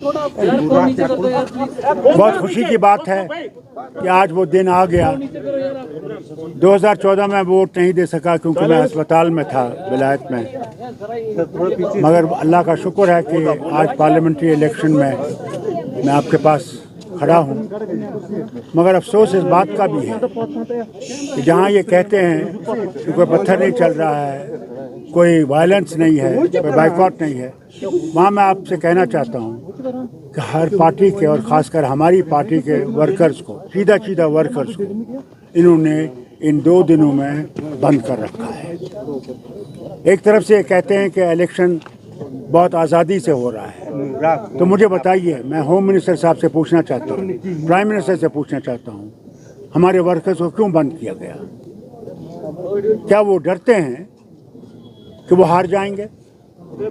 बहुत खुशी की बात है कि आज वो दिन आ गया। 2014 में वोट नहीं दे सका क्योंकि मैं अस्पताल में था विलायत में, मगर अल्लाह का शुक्र है कि आज पार्लियामेंट्री इलेक्शन में मैं आपके पास खड़ा हूँ। मगर अफसोस इस बात का भी है कि जहाँ ये कहते हैं कि कोई पत्थर नहीं चल रहा है, कोई वायलेंस नहीं है, कोई बाइकआउट नहीं है, वहाँ मैं आपसे कहना चाहता हूँ कि हर पार्टी के और ख़ासकर हमारी पार्टी के वर्कर्स को, सीधा वर्कर्स को इन्होंने इन 2 दिनों में बंद कर रखा है। एक तरफ से ये कहते हैं कि इलेक्शन बहुत आज़ादी से हो रहा है, तो मुझे बताइए, मैं होम मिनिस्टर साहब से पूछना चाहता हूँ, प्राइम मिनिस्टर से पूछना चाहता हूँ, हमारे वर्कर्स को क्यों बंद किया गया? क्या वो डरते हैं कि वो हार जाएंगे? और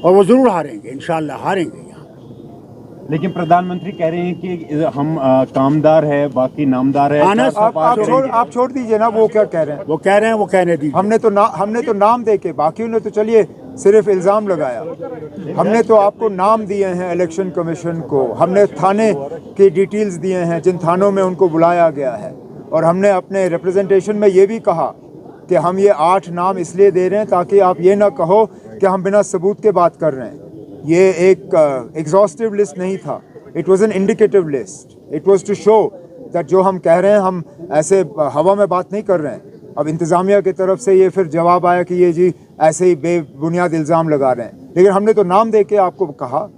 वो ज़रूर हारेंगे, इंशाल्लाह हारेंगे यहाँ। लेकिन प्रधानमंत्री कह रहे हैं कि हम कामदार है, बाकी नामदार है। आप छोड़ दीजिए ना, वो क्या कह रहे हैं? वो कह रहे हैं, वो कहने दीजिए। हमने तो नाम दे के, बाकी ने तो चलिए सिर्फ इल्ज़ाम लगाया। हमने तो आपको नाम दिए हैं इलेक्शन कमीशन को, हमने थाने की डिटेल्स दिए हैं जिन थानों में उनको बुलाया गया है, और हमने अपने रिप्रेजेंटेशन में ये भी कहा कि हम ये 8 नाम इसलिए दे रहे हैं ताकि आप ये ना कहो कि हम बिना सबूत के बात कर रहे हैं। ये एक एग्जॉस्टिव लिस्ट नहीं था, it was an indicative list, it was to show that जो हम कह रहे हैं हम ऐसे हवा में बात नहीं कर रहे हैं। अब इंतज़ामिया की तरफ से ये फिर जवाब आया कि ये जी ऐसे ही बेबुनियाद इल्ज़ाम लगा रहे हैं, लेकिन हमने तो नाम दे के आपको कहा,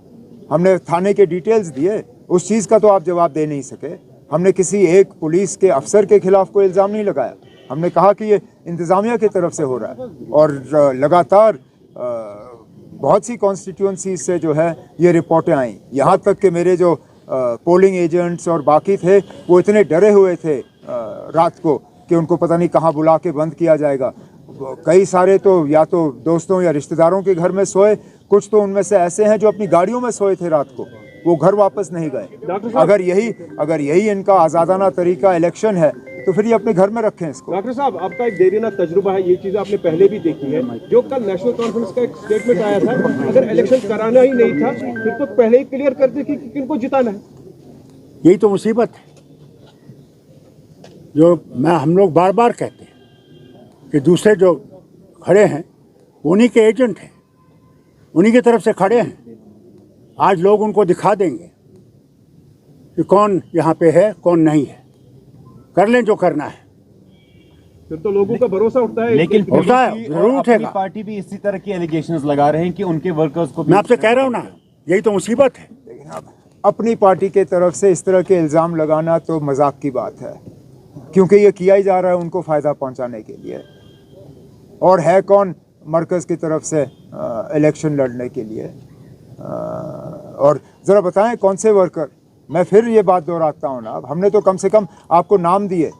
हमने थाने के डिटेल्स दिए, उस चीज़ का तो आप जवाब दे नहीं सके। हमने किसी एक पुलिस के अफसर के खिलाफ कोई इल्ज़ाम नहीं लगाया, हमने कहा कि ये इंतज़ामिया की तरफ से हो रहा है। और लगातार बहुत सी कॉन्स्टिट्यूंसी से जो है ये रिपोर्टें आई, यहाँ तक कि मेरे जो पोलिंग एजेंट्स और बाकी थे वो इतने डरे हुए थे रात को कि उनको पता नहीं कहाँ बुला के बंद किया जाएगा। कई सारे तो या तो दोस्तों या रिश्तेदारों के घर में सोए, कुछ तो उनमें से ऐसे हैं जो अपनी गाड़ियों में सोए थे रात को, वो घर वापस नहीं गए। अगर यही इनका आज़ादाना तरीका इलेक्शन है तो फिर ये अपने घर में रखें इसको। डॉक्टर साहब, आपका एक देरीना तजुर्बा है, ये चीज़ आपने पहले भी देखी है। जो कल नेशनल कॉन्फ्रेंस का एक स्टेटमेंट आया था, अगर इलेक्शन कराना ही नहीं था फिर तो पहले ही क्लियर कर दे कि किनको जिताना है। यही तो मुसीबत है जो हम लोग बार बार कहते हैं कि दूसरे जो खड़े हैं उन्हीं के एजेंट हैं, उन्हीं की तरफ से खड़े हैं। आज लोग उनको दिखा देंगे कि कौन यहाँ पे है, कौन नहीं है। कर लें जो करना है, फिर तो लोगों का भरोसा उठता है। लेकिन होता है, जरूर उठेगा। पार्टी भी इसी तरह की एलिगेशंस लगा रहे हैं कि उनके वर्कर्स को। मैं आपसे कह रहा हूँ ना, यही तो मुसीबत है। अपनी पार्टी के तरफ से इस तरह के इल्ज़ाम लगाना तो मजाक की बात है, क्योंकि ये किया ही जा रहा है उनको फ़ायदा पहुंचाने के लिए। और है कौन मरकज़ की तरफ से इलेक्शन लड़ने के लिए? और ज़रा बताएं कौन से वर्कर? मैं फिर ये बात दोहराता हूँ ना, हमने तो कम से कम आपको नाम दिए,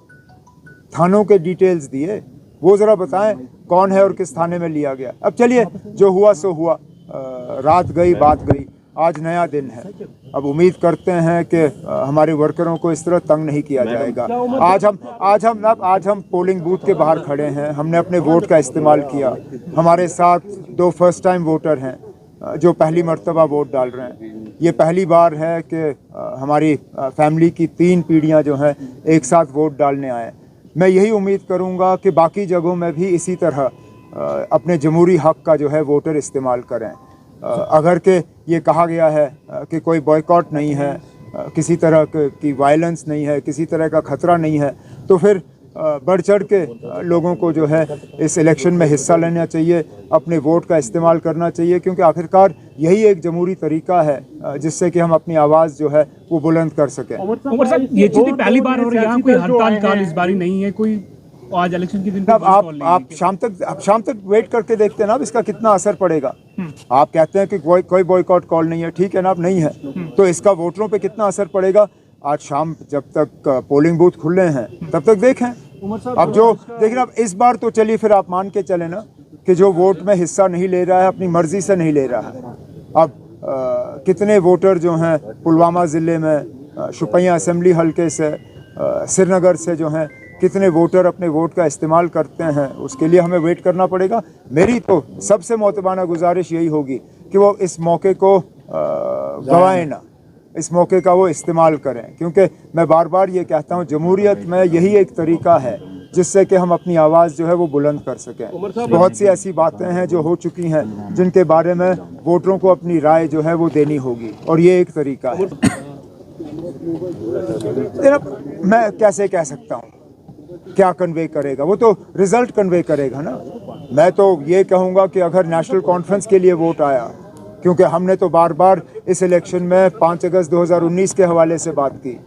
थानों के डिटेल्स दिए, वो ज़रा बताएं कौन है और किस थाने में लिया गया। अब चलिए, जो हुआ सो हुआ, रात गई बात गई, आज नया दिन है। अब उम्मीद करते हैं कि हमारे वर्करों को इस तरह तंग नहीं किया जाएगा। आज हम पोलिंग बूथ के बाहर खड़े हैं, हमने अपने वोट का इस्तेमाल किया। हमारे साथ 2 फर्स्ट टाइम वोटर हैं जो पहली मर्तबा वोट डाल रहे हैं। ये पहली बार है कि हमारी फैमिली की 3 पीढ़ियाँ जो हैं एक साथ वोट डालने आए। मैं यही उम्मीद करूँगा कि बाकी जगहों में भी इसी तरह अपने जमहूरी हक़ का जो है वोटर इस्तेमाल करें। अगर के ये कहा गया है कि कोई बॉयकॉट नहीं है, किसी तरह की वायलेंस नहीं है, किसी तरह का ख़तरा नहीं है, तो फिर बढ़ चढ़ के लोगों को जो है इस इलेक्शन में हिस्सा लेना चाहिए, अपने वोट का इस्तेमाल करना चाहिए, क्योंकि आखिरकार यही एक जमहूरी तरीका है जिससे कि हम अपनी आवाज़ जो है वो बुलंद कर सकें। उमर साहब, ये चीज़ पहली बार हो रही है, यहाँ कोई हड़ताल काल इस बारी नहीं है, कोई आज इलेक्शन के दिन आप शाम तक वेट करके देखते हैं ना, अब इसका कितना असर पड़ेगा। आप कहते हैं कि कोई बॉयकॉट कॉल नहीं है, ठीक है ना, अब नहीं है, तो इसका वोटरों पे कितना असर पड़ेगा। आज शाम जब तक पोलिंग बूथ खुले हैं तब तक देखें। अब जो देखिए, अब इस बार तो चलिए फिर आप मान के चले ना कि जो वोट में हिस्सा नहीं ले रहा है अपनी मर्जी से नहीं ले रहा है। अब कितने वोटर जो हैं पुलवामा ज़िले में, शुपियाँ असम्बली हल्के से, श्रीनगर से जो हैं, कितने वोटर अपने वोट का इस्तेमाल करते हैं, उसके लिए हमें वेट करना पड़ेगा। मेरी तो सबसे मोतबाना गुजारिश यही होगी कि वो इस मौके को गवाएं ना, इस मौके का वो इस्तेमाल करें, क्योंकि मैं बार बार ये कहता हूँ जमहूरियत में यही एक तरीका है जिससे कि हम अपनी आवाज़ जो है वो बुलंद कर सकें। बहुत सी ऐसी बातें हैं जो हो चुकी हैं जिनके बारे में वोटरों को अपनी राय जो है वो देनी होगी, और ये एक तरीका है। मैं कैसे कह सकता हूँ क्या कन्वे करेगा, वो तो रिजल्ट कन्वे करेगा ना। मैं तो ये कहूँगा कि अगर नेशनल कॉन्फ्रेंस के लिए वोट आया, क्योंकि हमने तो बार बार इस इलेक्शन में 5 अगस्त 2019 के हवाले से बात की,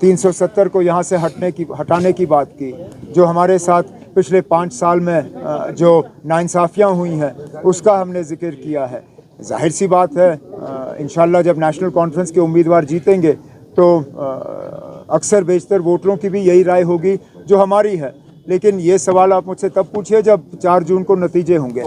370 को यहाँ से हटाने की बात की, जो हमारे साथ पिछले 5 साल में जो नाइंसाफ़ियाँ हुई हैं उसका हमने जिक्र किया है। जाहिर सी बात है इंशाल्लाह जब नेशनल कॉन्फ्रेंस के उम्मीदवार जीतेंगे तो अक्सर बेशतर वोटरों की भी यही राय होगी जो हमारी है। लेकिन ये सवाल आप मुझसे तब पूछिए जब 4 जून को नतीजे होंगे।